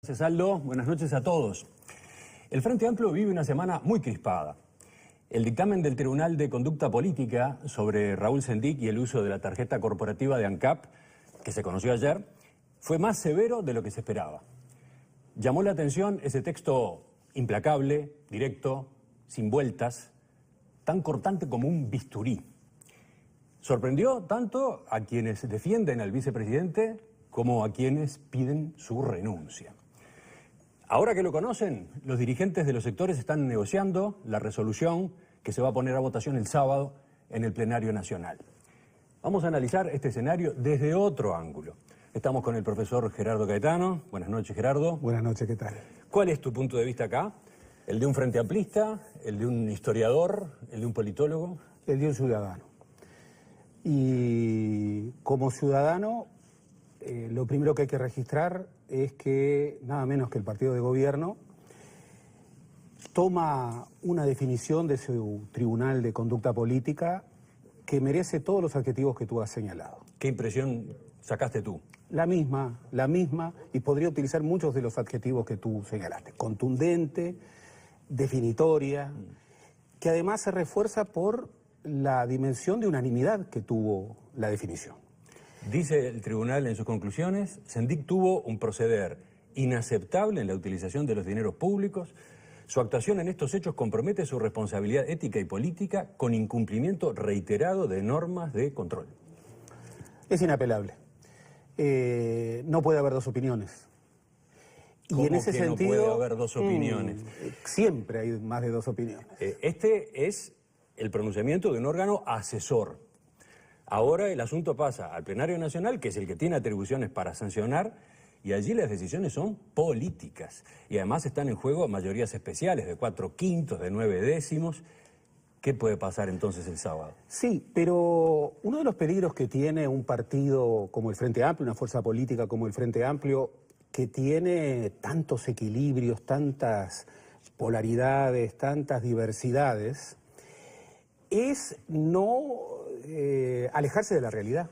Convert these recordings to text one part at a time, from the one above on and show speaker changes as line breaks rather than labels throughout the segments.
Gracias, Aldo. Buenas noches a todos. El Frente Amplio vive una semana muy crispada. El dictamen del Tribunal de Conducta Política sobre Raúl Sendic y el uso de la tarjeta corporativa de ANCAP, que se conoció ayer, fue más severo de lo que se esperaba. Llamó la atención ese texto implacable, directo, sin vueltas, tan cortante como un bisturí. Sorprendió tanto a quienes defienden al vicepresidente como a quienes piden su renuncia. Ahora que lo conocen, los dirigentes de los sectores están negociando la resolución que se va a poner a votación el sábado en el plenario nacional. Vamos a analizar este escenario desde otro ángulo. Estamos con el profesor Gerardo Caetano. Buenas noches, Gerardo.
Buenas noches, ¿qué tal?
¿Cuál es tu punto de vista acá? ¿El de un frente amplista, el de un historiador, el de un politólogo?
El de un ciudadano. Y como ciudadano, lo primero que hay que registrar es que nada menos que el partido de gobierno toma una definición de su Tribunal de Conducta Política que merece todos los adjetivos que tú has señalado.
¿Qué impresión sacaste tú?
La misma, y podría utilizar muchos de los adjetivos que tú señalaste. Contundente, definitoria, que además se refuerza por la dimensión de unanimidad que tuvo la definición.
Dice el tribunal en sus conclusiones, Sendic tuvo un proceder inaceptable en la utilización de los dineros públicos. Su actuación en estos hechos compromete su responsabilidad ética y política con incumplimiento reiterado de normas de control.
Es inapelable. No puede haber dos opiniones.
Y en ese sentido, no puede haber dos opiniones?
Siempre hay más de dos opiniones.
Este es el pronunciamiento de un órgano asesor. Ahora el asunto pasa al plenario nacional, que es el que tiene atribuciones para sancionar, y allí las decisiones son políticas. Y además están en juego mayorías especiales de 4/5, de 9/10. ¿Qué puede pasar entonces el sábado?
Sí, pero uno de los peligros que tiene un partido como el Frente Amplio, una fuerza política como el Frente Amplio, que tiene tantos equilibrios, tantas polaridades, tantas diversidades, es no alejarse de la realidad.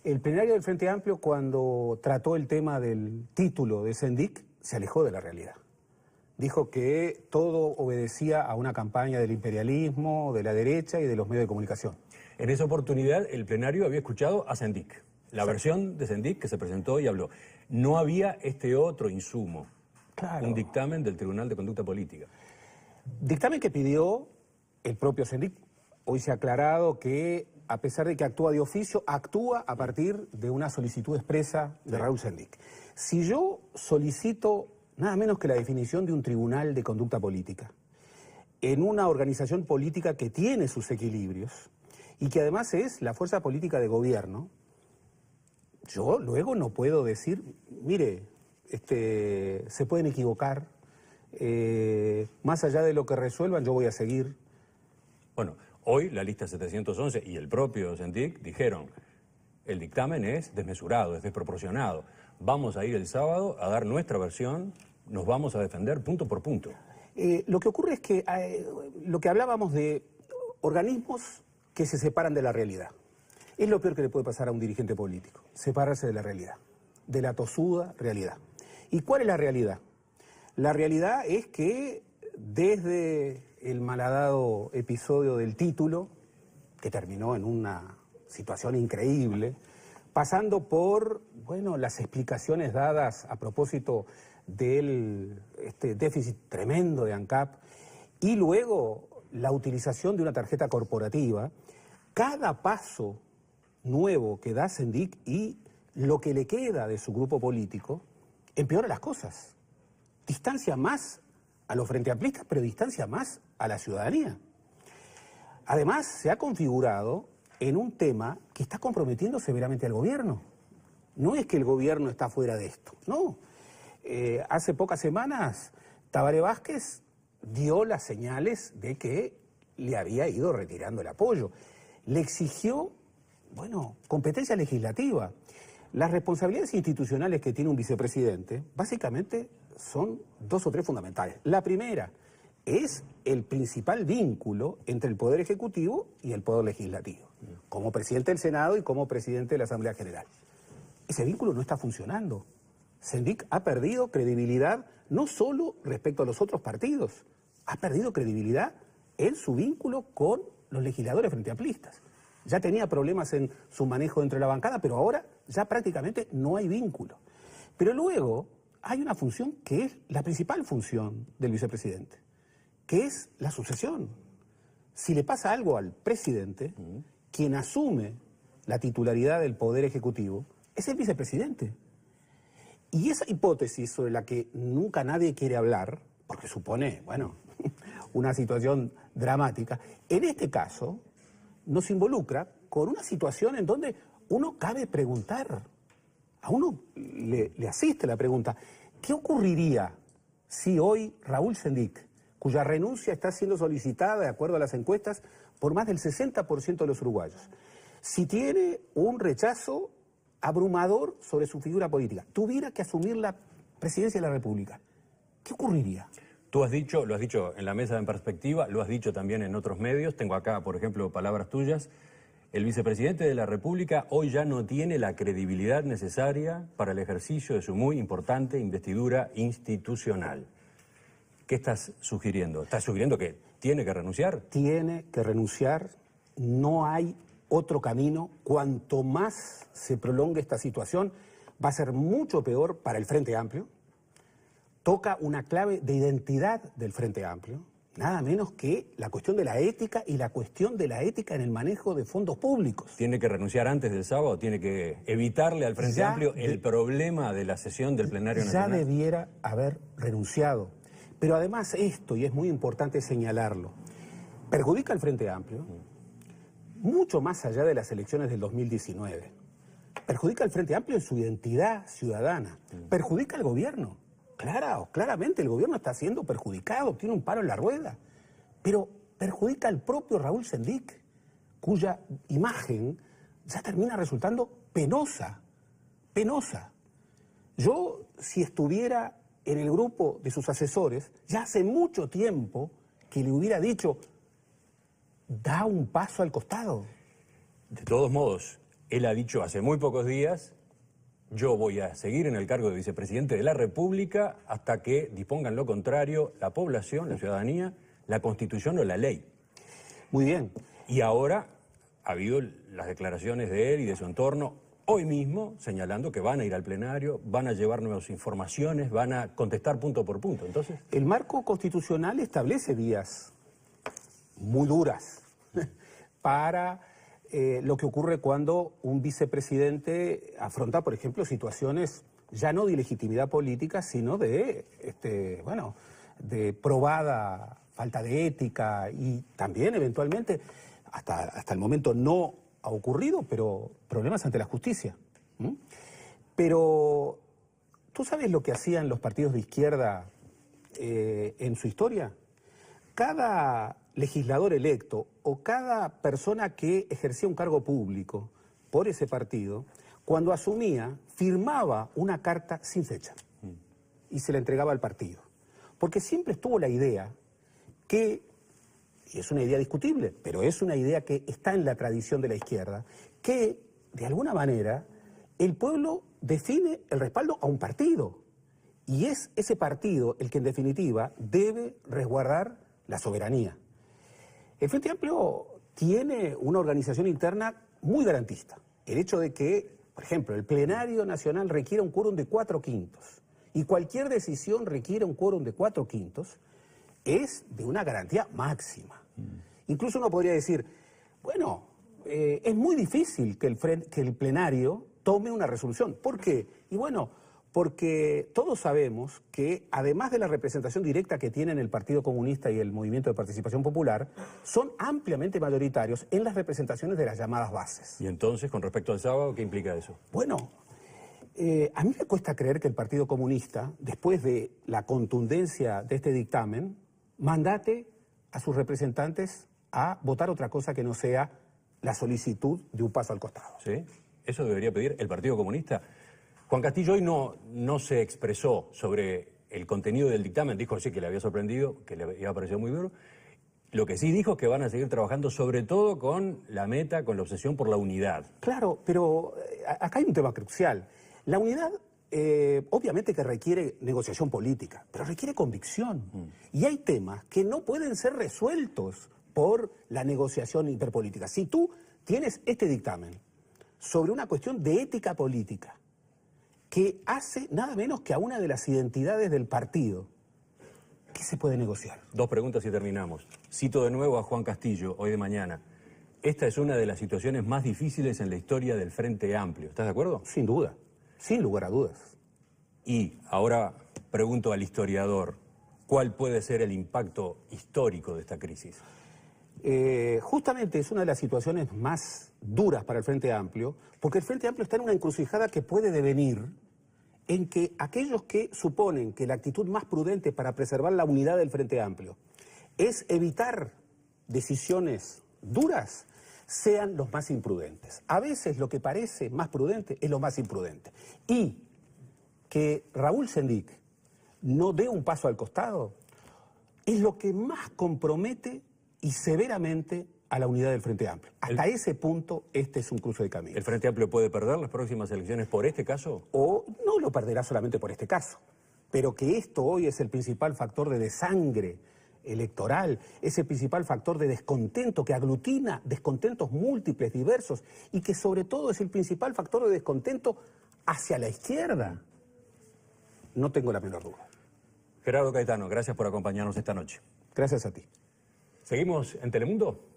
El plenario del Frente Amplio, cuando trató el tema del título de Sendic, se alejó de la realidad. Dijo que todo obedecía a una campaña del imperialismo, de la derecha y de los medios de comunicación.
En esa oportunidad, el plenario había escuchado a Sendic, la versión de Sendic que se presentó y habló. No había este otro insumo, claro, un dictamen del Tribunal de Conducta Política.
Dictamen que pidió el propio Sendic. Hoy se ha aclarado que, a pesar de que actúa de oficio, actúa a partir de una solicitud expresa de Raúl Sendic. Si yo solicito nada menos que la definición de un Tribunal de Conducta Política en una organización política que tiene sus equilibrios y que además es la fuerza política de gobierno, yo luego no puedo decir, mire, se pueden equivocar, más allá de lo que resuelvan, yo voy a seguir.
Bueno, hoy la lista 711 y el propio Sendic dijeron, el dictamen es desmesurado, es desproporcionado. Vamos a ir el sábado a dar nuestra versión, nos vamos a defender punto por punto.
Lo que ocurre es que lo que hablábamos de organismos que se separan de la realidad. Es lo peor que le puede pasar a un dirigente político, separarse de la realidad, de la tosuda realidad. ¿Y cuál es la realidad? La realidad es que desde el malhadado episodio del título, que terminó en una situación increíble, pasando por, bueno, las explicaciones dadas a propósito del déficit tremendo de ANCAP, y luego la utilización de una tarjeta corporativa, cada paso nuevo que da Sendic y lo que le queda de su grupo político, empeora las cosas. Distancia más a los frente amplistas, pero distancia más a la ciudadanía. Además, se ha configurado en un tema que está comprometiendo severamente al gobierno. No es que el gobierno está fuera de esto, no. Hace pocas semanas, Tabaré Vázquez dio las señales de que le había ido retirando el apoyo. Le exigió, bueno, competencia legislativa. Las responsabilidades institucionales que tiene un vicepresidente, básicamente, son dos o tres fundamentales. La primera es el principal vínculo entre el Poder Ejecutivo y el Poder Legislativo, como presidente del Senado y como presidente de la Asamblea General. Ese vínculo no está funcionando. Sendik ha perdido credibilidad no solo respecto a los otros partidos, ha perdido credibilidad en su vínculo con los legisladores frente amplistas. Ya tenía problemas en su manejo dentro de la bancada, pero ahora ya prácticamente no hay vínculo. Pero luego hay una función que es la principal función del vicepresidente, que es la sucesión. Si le pasa algo al presidente, quien asume la titularidad del Poder Ejecutivo es el vicepresidente. Y esa hipótesis sobre la que nunca nadie quiere hablar, porque supone, bueno, una situación dramática, en este caso nos involucra con una situación en donde uno cabe preguntar, a uno le asiste la pregunta, ¿qué ocurriría si hoy Raúl Sendik, cuya renuncia está siendo solicitada, de acuerdo a las encuestas, por más del 60% de los uruguayos, si tiene un rechazo abrumador sobre su figura política, tuviera que asumir la presidencia de la República, ¿qué ocurriría?
Tú lo has dicho en la mesa En Perspectiva, lo has dicho también en otros medios. Tengo acá, por ejemplo, palabras tuyas. El vicepresidente de la República hoy ya no tiene la credibilidad necesaria para el ejercicio de su muy importante investidura institucional. ¿Qué estás sugiriendo? ¿Estás sugiriendo que tiene que renunciar?
Tiene que renunciar. No hay otro camino. Cuanto más se prolongue esta situación, va a ser mucho peor para el Frente Amplio. Toca una clave de identidad del Frente Amplio, nada menos que la cuestión de la ética y la cuestión de la ética en el manejo de fondos públicos.
¿Tiene que renunciar antes del sábado? ¿Tiene que evitarle al Frente Amplio el problema de la sesión del plenario nacional?
Ya debiera haber renunciado. Pero además esto, y es muy importante señalarlo, perjudica al Frente Amplio mucho más allá de las elecciones del 2019. Perjudica al Frente Amplio en su identidad ciudadana. Perjudica al gobierno. Claramente el gobierno está siendo perjudicado, tiene un paro en la rueda, pero perjudica al propio Raúl Sendik, cuya imagen ya termina resultando penosa. Yo, si estuviera en el grupo de sus asesores, ya hace mucho tiempo que le hubiera dicho, da un paso al costado.
De todos modos, él ha dicho hace muy pocos días, yo voy a seguir en el cargo de vicepresidente de la República hasta que dispongan lo contrario la población, la ciudadanía, la Constitución o la ley.
Muy bien.
Y ahora ha habido las declaraciones de él y de su entorno hoy mismo señalando que van a ir al plenario, van a llevar nuevas informaciones, van a contestar punto por punto. Entonces,
el marco constitucional establece vías muy duras para lo que ocurre cuando un vicepresidente afronta, por ejemplo, situaciones ya no de ilegitimidad política, sino de, de probada falta de ética y también, eventualmente, hasta el momento no ha ocurrido, pero problemas ante la justicia. Pero, ¿tú sabes lo que hacían los partidos de izquierda en su historia? Cada legislador electo o cada persona que ejercía un cargo público por ese partido, cuando asumía, firmaba una carta sin fecha y se la entregaba al partido. Porque siempre estuvo la idea que, y es una idea discutible, pero es una idea que está en la tradición de la izquierda, que, de alguna manera, el pueblo define el respaldo a un partido. Y es ese partido el que, en definitiva, debe resguardar la soberanía. El Frente Amplio tiene una organización interna muy garantista. El hecho de que, por ejemplo, el plenario nacional requiere un quórum de 4/5 y cualquier decisión requiere un quórum de 4/5 es de una garantía máxima. Incluso uno podría decir, bueno, es muy difícil que el plenario tome una resolución. ¿Por qué? Y bueno, porque todos sabemos que, además de la representación directa que tienen el Partido Comunista y el Movimiento de Participación Popular, son ampliamente mayoritarios en las representaciones de las llamadas bases.
Y entonces, con respecto al sábado, ¿qué implica eso?
Bueno, a mí me cuesta creer que el Partido Comunista, después de la contundencia de este dictamen, mandate a sus representantes a votar otra cosa que no sea la solicitud de un paso al costado.
¿Sí? ¿Eso debería pedir el Partido Comunista? Juan Castillo hoy no se expresó sobre el contenido del dictamen, dijo sí que le había sorprendido, que le había parecido muy duro. Lo que sí dijo es que van a seguir trabajando sobre todo con la meta, con la obsesión por la unidad.
Claro, pero acá hay un tema crucial. La unidad obviamente que requiere negociación política, pero requiere convicción. Y hay temas que no pueden ser resueltos por la negociación interpolítica. Si tú tienes este dictamen sobre una cuestión de ética política que hace nada menos que a una de las identidades del partido, ¿qué se puede negociar?
2 preguntas y terminamos. Cito de nuevo a Juan Castillo, hoy de mañana. Esta es una de las situaciones más difíciles en la historia del Frente Amplio. ¿Estás de acuerdo?
Sin duda, sin lugar a dudas.
Y ahora pregunto al historiador, ¿cuál puede ser el impacto histórico de esta crisis?
Justamente es una de las situaciones más duras para el Frente Amplio, porque el Frente Amplio está en una encrucijada que puede devenir en que aquellos que suponen que la actitud más prudente para preservar la unidad del Frente Amplio es evitar decisiones duras, sean los más imprudentes. A veces lo que parece más prudente es lo más imprudente. Y que Raúl Sendic no dé un paso al costado es lo que más compromete y severamente a la unidad del Frente Amplio. Hasta ese punto, este es un cruce de camino.
¿El Frente Amplio puede perder las próximas elecciones por este caso?
O no lo perderá solamente por este caso, pero que esto hoy es el principal factor de desangre electoral, es el principal factor de descontento que aglutina descontentos múltiples, diversos, y que sobre todo es el principal factor de descontento hacia la izquierda. No tengo la menor duda.
Gerardo Caetano, gracias por acompañarnos esta noche.
Gracias a ti.
¿Seguimos en Telemundo?